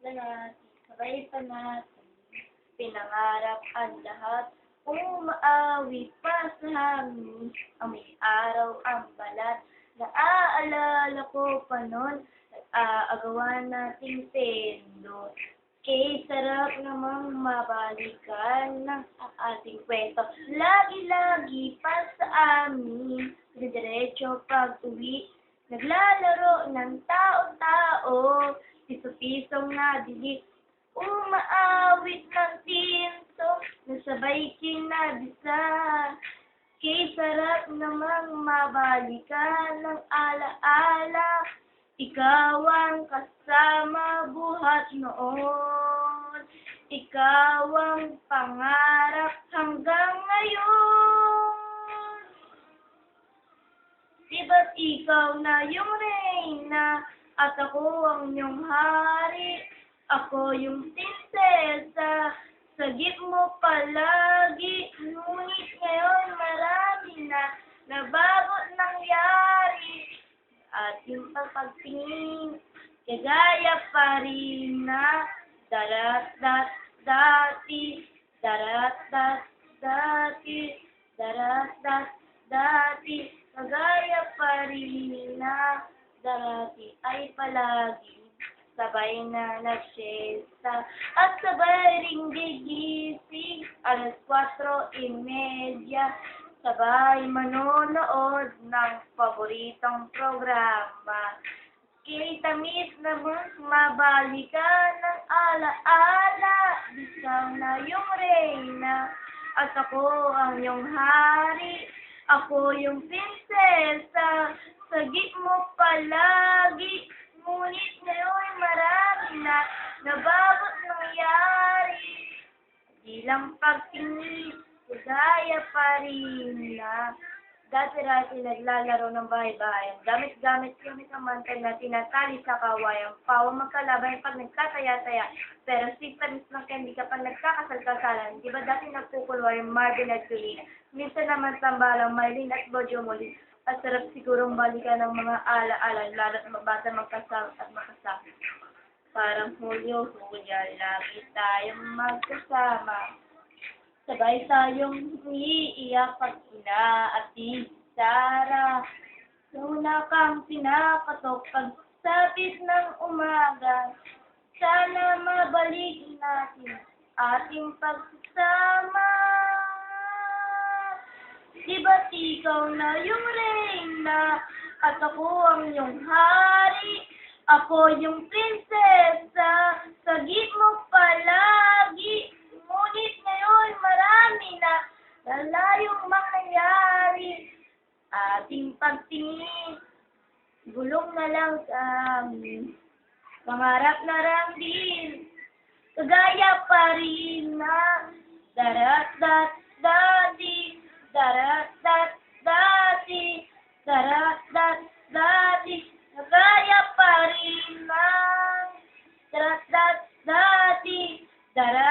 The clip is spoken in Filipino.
na natin, sabay pa natin, pinangarap ang lahat. Umaawi pa sa hangin, ang may araw ang balat. Naaalala ko pa noon, nag-aagawan nating tendo. Sarap namang mabalikan ng ating kwento. Lagi-lagi pa sa amin, diretso pag-uwi, naglalaro ng tao-tao, piso-pisong nadilig, umaawit ng tinso, nasabay kinabisa. Sarap namang mabalikan ng alaala, ikaw ang kasama buhat noon, ikaw ang pangarap hanggang ngayon. Di ba't ikaw na yung reyna at ako ang iyong hari, ako yung prinsesa, sagip mo palagi, ngunit ngayon marami na bago't nangyari. Ating pagpagtingin, kagaya pa rin na darat-dat dati, darat-dat dati, darat-dat dati, kagaya pa rin na dati ay palagi. Sabay na nagsiesta at sabay ring gigising, 4:30, sabay manonood ng paboritong programa. Tamis naman mabalikan ng alaala, ikaw na yung reyna at ako ang iyong hari, ako yung prinsesa, sagip mo palagi, ngunit ngayon marami na bago't nangyari. Di lang pagtingin, kagaya pa rin na dati-dati naglalaro ng bahay-bahayan. Gamit-gamit yung kamantay na tinatali sa kawayan. Pawa magkalaban pag nagkataya-taya. Pero sipanis ng candy kapag nagkakasal-kasalan. Di ba dati nagkukulwa yung Marvin at Julina? Minsan naman sambalang Marlene at Bojo Molin. At sarap sigurong balikan ng mga ala-ala, lalo't mabata magkasama at makasama. Parang hulyo-hulya, lagi tayong magkasama. Sabay tayong umiiyak pag ina-ati Sara. Una kang pinakatok pagsapit ng umaga. Sana mabalik natin ating pagsasama. Di ba't ikaw na yung reyna at ako ang iyong hari, ako yung prinsesa, sagip mo palagi, ngunit ngayon marami na layong mangyayari. Ating pagtingin, gulong na lang sa amin, pangarap na lang din, kagaya pa rin na darat-dat dati, darat-dat dati, darat-dat dati, kagaya pa rin na darat-dat dati, darat